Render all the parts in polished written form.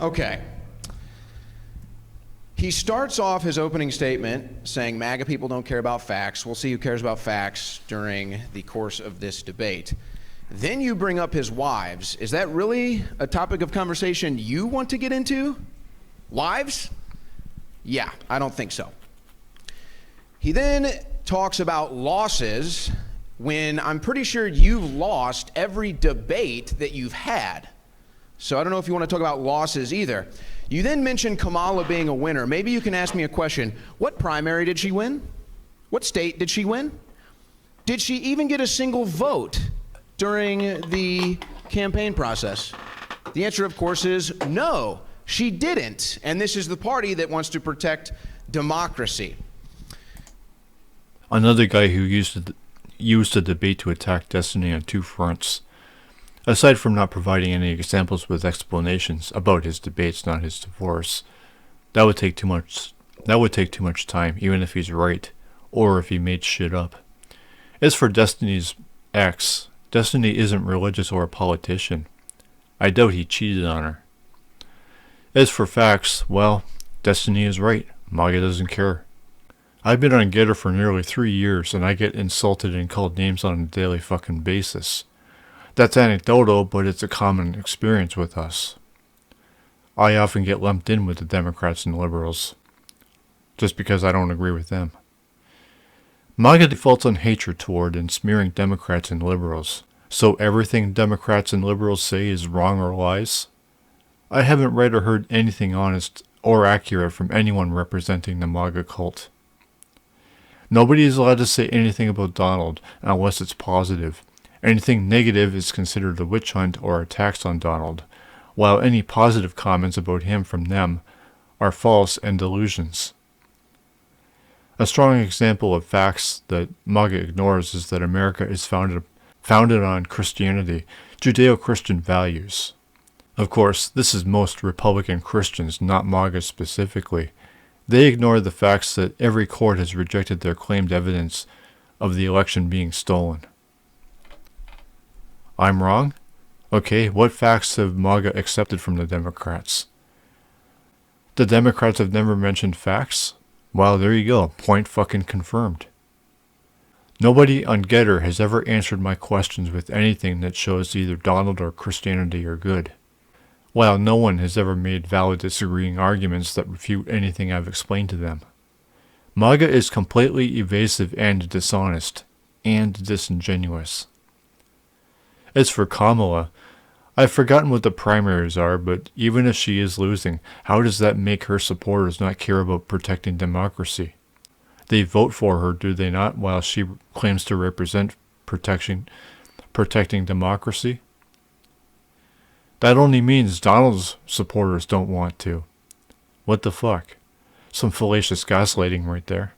Okay. He starts off his opening statement saying MAGA people don't care about facts. We'll see who cares about facts during the course of this debate. Then you bring up his wives. Is that really a topic of conversation you want to get into? Wives? Yeah, I don't think so. He then talks about losses when I'm pretty sure you've lost every debate that you've had. So I don't know if you want to talk about losses either. You then mentioned Kamala being a winner. Maybe you can ask me a question. What primary did she win? What state did she win? Did she even get a single vote during the campaign process? The answer, of course, is no, she didn't. And this is the party that wants to protect democracy. Another guy who used the debate to attack Destiny on two fronts. Aside from not providing any examples with explanations about his debates, not his divorce, that would take too much time, even if he's right, or if he made shit up. As for Destiny's ex, Destiny isn't religious or a politician. I doubt he cheated on her. As for facts, well, Destiny is right. MAGA doesn't care. I've been on Getter for nearly 3 years, and I get insulted and called names on a daily fucking basis. That's anecdotal, but it's a common experience with us. I often get lumped in with the Democrats and liberals, just because I don't agree with them. MAGA defaults on hatred toward and smearing Democrats and liberals, so everything Democrats and liberals say is wrong or lies? I haven't read or heard anything honest or accurate from anyone representing the MAGA cult. Nobody is allowed to say anything about Donald unless it's positive. Anything negative is considered a witch hunt or attacks on Donald, while any positive comments about him from them are false and delusions. A strong example of facts that MAGA ignores is that America is founded on Christianity, Judeo-Christian values. Of course, this is most Republican Christians, not MAGA specifically. They ignore the facts that every court has rejected their claimed evidence of the election being stolen. I'm wrong? Okay, what facts have MAGA accepted from the Democrats? The Democrats have never mentioned facts? Well, there you go. Point fucking confirmed. Nobody on Getter has ever answered my questions with anything that shows either Donald or Christianity are good. While no one has ever made valid disagreeing arguments that refute anything I've explained to them. MAGA is completely evasive and dishonest, and disingenuous. As for Kamala, I've forgotten what the primaries are, but even if she is losing, how does that make her supporters not care about protecting democracy? They vote for her, do they not, while she claims to represent protecting democracy? That only means Donald's supporters don't want to. What the fuck? Some fallacious gaslighting right there.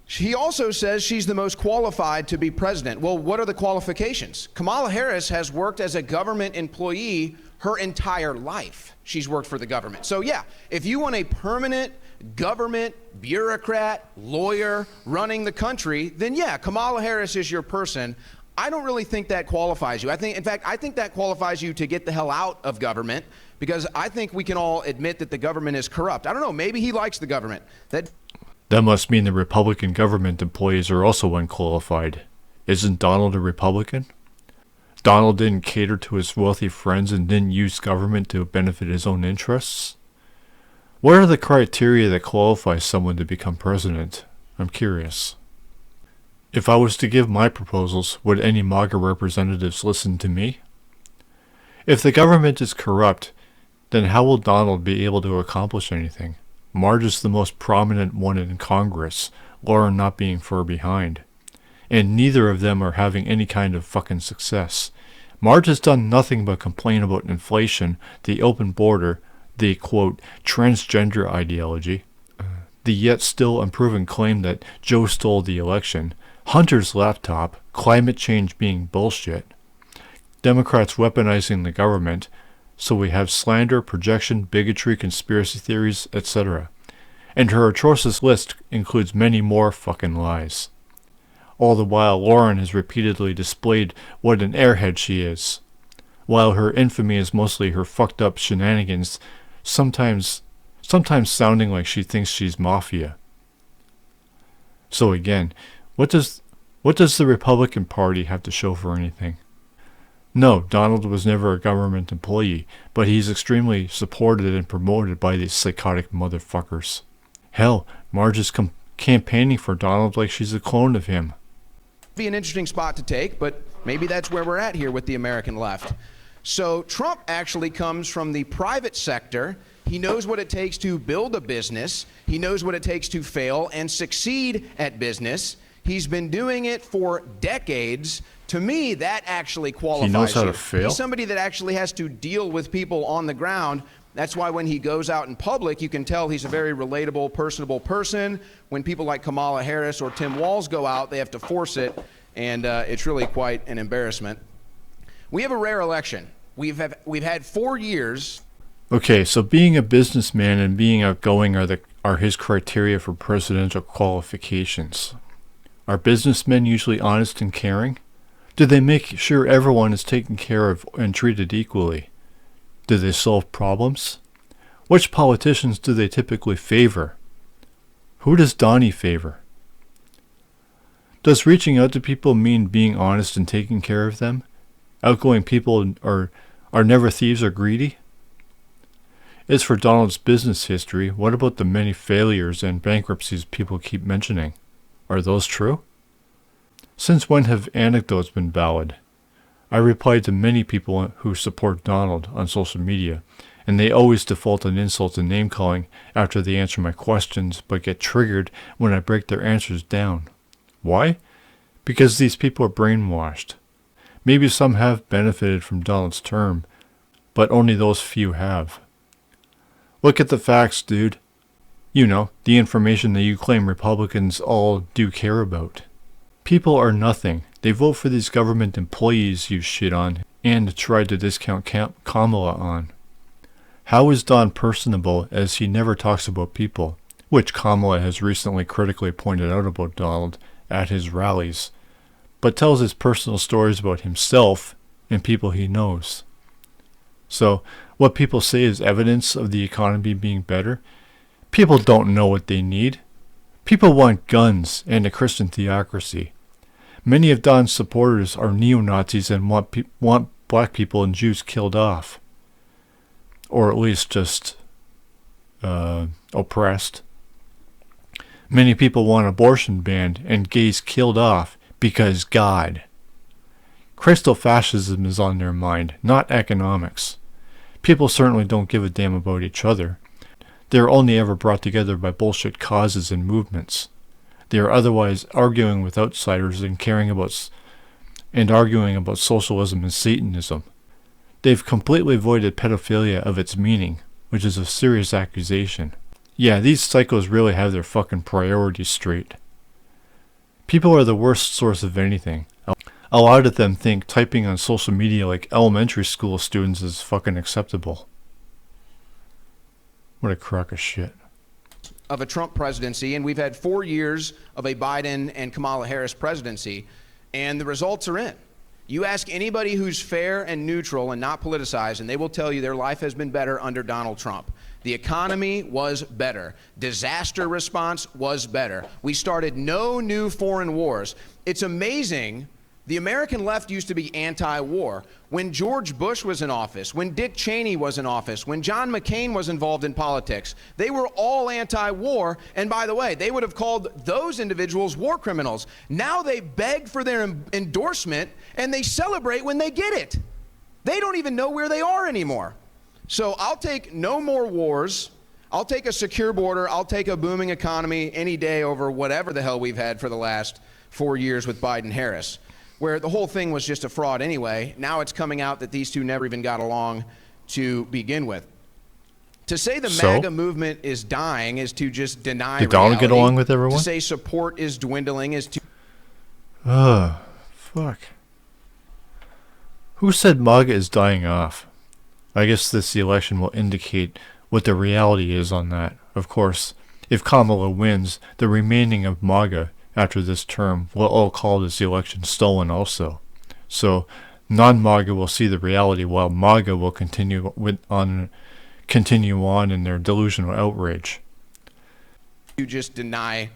He also says she's the most qualified to be president. Well, what are the qualifications? Kamala Harris has worked as a government employee her entire life. She's worked for the government. So yeah, if you want a permanent government bureaucrat, lawyer running the country, then yeah, Kamala Harris is your person. I don't really think that qualifies you. I think that qualifies you to get the hell out of government, because I think we can all admit that the government is corrupt. I don't know, maybe he likes the government. That must mean the Republican government employees are also unqualified. Isn't Donald a Republican? Donald didn't cater to his wealthy friends and didn't use government to benefit his own interests? What are the criteria that qualify someone to become president? I'm curious. If I was to give my proposals, would any MAGA representatives listen to me? If the government is corrupt, then how will Donald be able to accomplish anything? Marge is the most prominent one in Congress, Lauren not being far behind. And neither of them are having any kind of fucking success. Marge has done nothing but complain about inflation, the open border, the, quote, transgender ideology, the yet still unproven claim that Joe stole the election, Hunter's laptop, climate change being bullshit, Democrats weaponizing the government, so we have slander, projection, bigotry, conspiracy theories, etc. And her atrocious list includes many more fucking lies. All the while, Lauren has repeatedly displayed what an airhead she is. While her infamy is mostly her fucked up shenanigans, sometimes sounding like she thinks she's mafia. So again, what does the Republican Party have to show for anything? No, Donald was never a government employee, but he's extremely supported and promoted by these psychotic motherfuckers. Hell, Marge is campaigning for Donald like she's a clone of him. Be an interesting spot to take, but maybe that's where we're at here with the American left. So Trump actually comes from the private sector. He knows what it takes to build a business. He knows what it takes to fail and succeed at business. He's been doing it for decades. To me, that actually qualifies. He knows how you. to fail? He's somebody that actually has to deal with people on the ground. That's why when he goes out in public, you can tell he's a very relatable, personable person. When people like Kamala Harris or Tim Walz go out, they have to force it, and it's really quite an embarrassment. We have a rare election. We've had 4 years. Okay, so being a businessman and being outgoing are his criteria for presidential qualifications. Are businessmen usually honest and caring? Do they make sure everyone is taken care of and treated equally? Do they solve problems? Which politicians do they typically favor? Who does Donnie favor? Does reaching out to people mean being honest and taking care of them? Outgoing people are never thieves or greedy? As for Donald's business history, what about the many failures and bankruptcies people keep mentioning? Are those true? Since when have anecdotes been valid? I replied to many people who support Donald on social media, and they always default on insults and name-calling after they answer my questions, but get triggered when I break their answers down. Why? Because these people are brainwashed. Maybe some have benefited from Donald's term, but only those few have. Look at the facts, dude. You know, the information that you claim Republicans all do care about. People are nothing. They vote for these government employees you shit on and try to discount Kamala on. How is Don personable as he never talks about people, which Kamala has recently critically pointed out about Donald at his rallies, but tells his personal stories about himself and people he knows? So, what people say is evidence of the economy being better. People don't know what they need. People want guns and a Christian theocracy. Many of Don's supporters are neo-Nazis and want black people and Jews killed off. Or at least just oppressed. Many people want abortion banned and gays killed off because God. Christofascism is on their mind, not economics. People certainly don't give a damn about each other. They are only ever brought together by bullshit causes and movements. They are otherwise arguing with outsiders and arguing about socialism and Satanism. They've completely voided pedophilia of its meaning, which is a serious accusation. Yeah, these psychos really have their fucking priorities straight. People are the worst source of anything. A lot of them think typing on social media like elementary school students is fucking acceptable. What a crock of shit. Of a Trump presidency, and we've had 4 years of a Biden and Kamala Harris presidency, and the results are in. You ask anybody who's fair and neutral and not politicized, and they will tell you their life has been better under Donald Trump. The economy was better. Disaster response was better. We started no new foreign wars. It's amazing. The American left used to be anti-war. When George Bush was in office, when Dick Cheney was in office, when John McCain was involved in politics, they were all anti-war. And by the way, they would have called those individuals war criminals. Now they beg for their endorsement and they celebrate when they get it. They don't even know where they are anymore. So I'll take no more wars. I'll take a secure border. I'll take a booming economy any day over whatever the hell we've had for the last 4 years with Biden-Harris, where the whole thing was just a fraud anyway. Now it's coming out that these two never even got along to begin with. To say the MAGA movement is dying is to just deny reality. Did Donald get along with everyone? To say support is dwindling is to... Fuck. Who said MAGA is dying off? I guess this election will indicate what the reality is on that. Of course, if Kamala wins, the remaining of MAGA after this term will all call this election stolen also. So non-MAGA will see the reality while MAGA will continue continue on in their delusional outrage. You just deny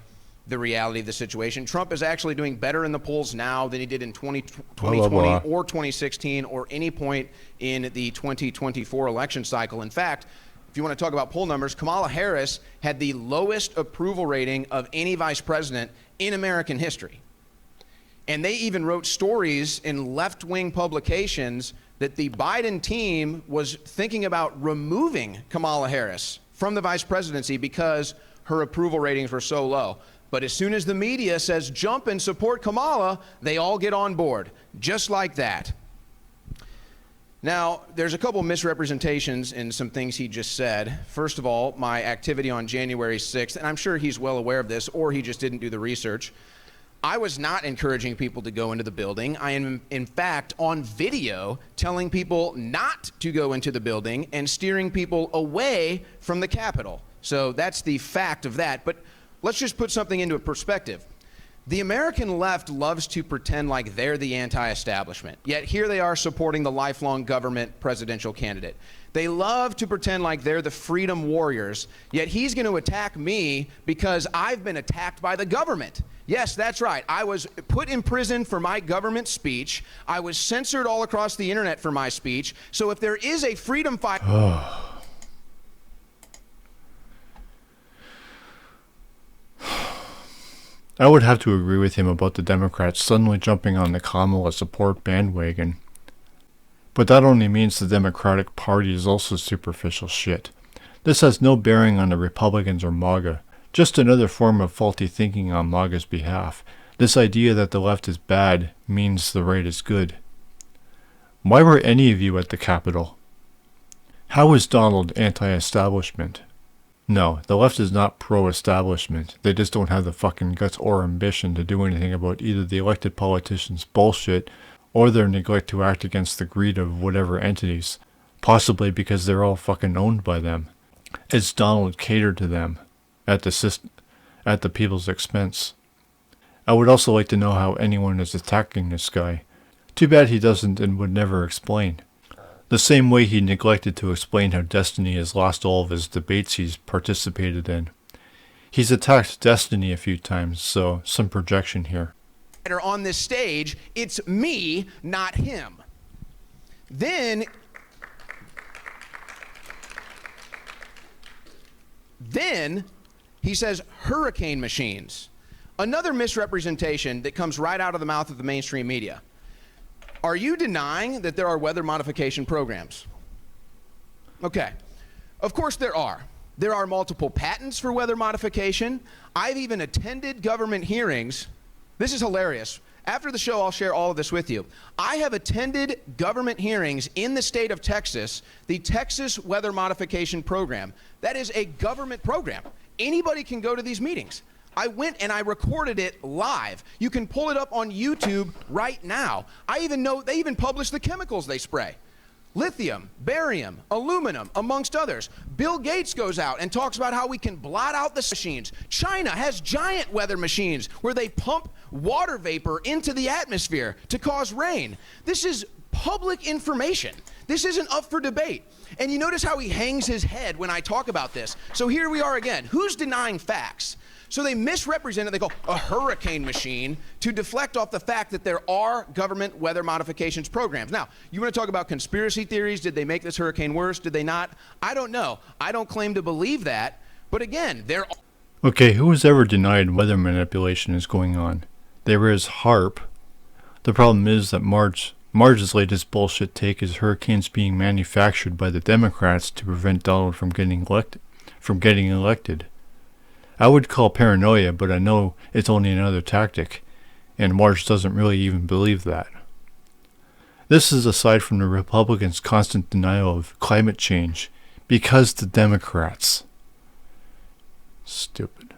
the reality of the situation. Trump is actually doing better in the polls now than he did in 2020 or 2016 or any point in the 2024 election cycle. In fact, if you want to talk about poll numbers, Kamala Harris had the lowest approval rating of any vice president in American history. And they even wrote stories in left-wing publications that the Biden team was thinking about removing Kamala Harris from the vice presidency because her approval ratings were so low. But as soon as the media says jump and support Kamala, they all get on board, just like that. Now, there's a couple misrepresentations in some things he just said. First of all, my activity on January 6th, and I'm sure he's well aware of this, or he just didn't do the research. I was not encouraging people to go into the building. I am, in fact, on video telling people not to go into the building and steering people away from the Capitol. So that's the fact of that. But let's just put something into perspective. The American left loves to pretend like they're the anti-establishment, yet here they are supporting the lifelong government presidential candidate. They love to pretend like they're the freedom warriors, yet he's going to attack me because I've been attacked by the government. Yes, that's right. I was put in prison for my government speech. I was censored all across the internet for my speech. So if there is a freedom fighter... I would have to agree with him about the Democrats suddenly jumping on the Kamala support bandwagon. But that only means the Democratic Party is also superficial shit. This has no bearing on the Republicans or MAGA, just another form of faulty thinking on MAGA's behalf. This idea that the left is bad means the right is good. Why were any of you at the Capitol? How is Donald anti-establishment? No, the left is not pro-establishment. They just don't have the fucking guts or ambition to do anything about either the elected politicians' bullshit or their neglect to act against the greed of whatever entities, possibly because they're all fucking owned by them. It's Donald catered to them at the people's expense. I would also like to know how anyone is attacking this guy. Too bad he doesn't and would never explain. The same way he neglected to explain how Destiny has lost all of his debates he's participated in. He's attacked Destiny a few times, so some projection here. On this stage, it's me, not him. Then he says hurricane machines. Another misrepresentation that comes right out of the mouth of the mainstream media. Are you denying that there are weather modification programs? Okay. Of course there are. There are multiple patents for weather modification. I've even attended government hearings. This is hilarious. After the show, I'll share all of this with you. I have attended government hearings in the state of Texas, the Texas Weather Modification Program. That is a government program. Anybody can go to these meetings. I went and I recorded it live. You can pull it up on YouTube right now. I even know they even publish the chemicals they spray. Lithium, barium, aluminum, amongst others. Bill Gates goes out and talks about how we can blot out the machines. China has giant weather machines where they pump water vapor into the atmosphere to cause rain. This is public information. This isn't up for debate. And you notice how he hangs his head when I talk about this. So here we are again. Who's denying facts? So they misrepresent it. They call a hurricane machine to deflect off the fact that there are government weather modifications programs. Now, you want to talk about conspiracy theories? Did they make this hurricane worse? Did they not? I don't know. I don't claim to believe that. But again, there are... Okay, who has ever denied weather manipulation is going on? There is HAARP. The problem is that Marge's latest bullshit take is hurricanes being manufactured by the Democrats to prevent Donald from getting elected. I would call paranoia, but I know it's only another tactic, and Marge doesn't really even believe that. This is aside from the Republicans' constant denial of climate change, because the Democrats. Stupid.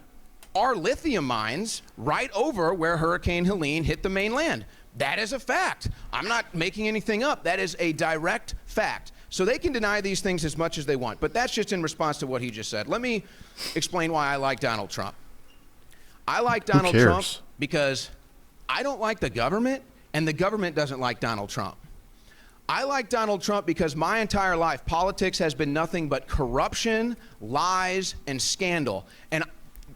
Are lithium mines right over where Hurricane Helene hit the mainland. That is a fact. I'm not making anything up. That is a direct fact. So they can deny these things as much as they want, but that's just in response to what he just said. Let me explain why I like Donald Trump. I like Donald Trump because I don't like the government, and the government doesn't like Donald Trump. I like Donald Trump because my entire life, politics has been nothing but corruption, lies, and scandal. And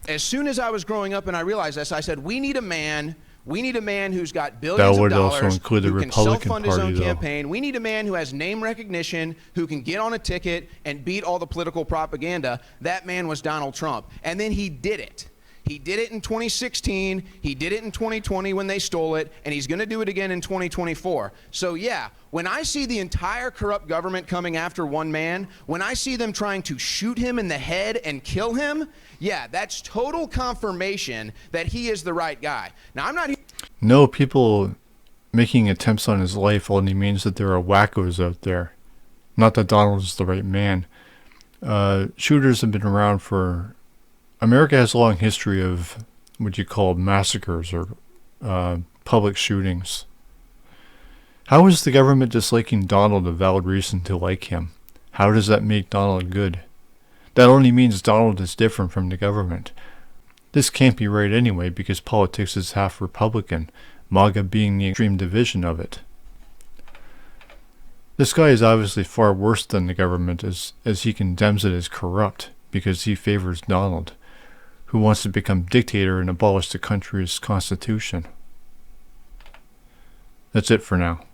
as soon as I was growing up and I realized this, I said, we need a man who's got billions of dollars, also include the who can Republican self-fund his Party, own though. campaign. We need a man who has name recognition, who can get on a ticket and beat all the political propaganda. That man was Donald Trump. And then he did it. He did it in 2016, he did it in 2020 when they stole it, and he's going to do it again in 2024. So yeah, when I see the entire corrupt government coming after one man, when I see them trying to shoot him in the head and kill him, yeah, that's total confirmation that he is the right guy. Now, I'm not... No, people making attempts on his life only means that there are wackos out there. Not that Donald is the right man. Shooters have been around for... America has a long history of what you call massacres or public shootings. How is the government disliking Donald a valid reason to like him? How does that make Donald good? That only means Donald is different from the government. This can't be right anyway because politics is half Republican, MAGA being the extreme division of it. This guy is obviously far worse than the government as he condemns it as corrupt because he favors Donald, who wants to become dictator and abolish the country's constitution. That's it for now.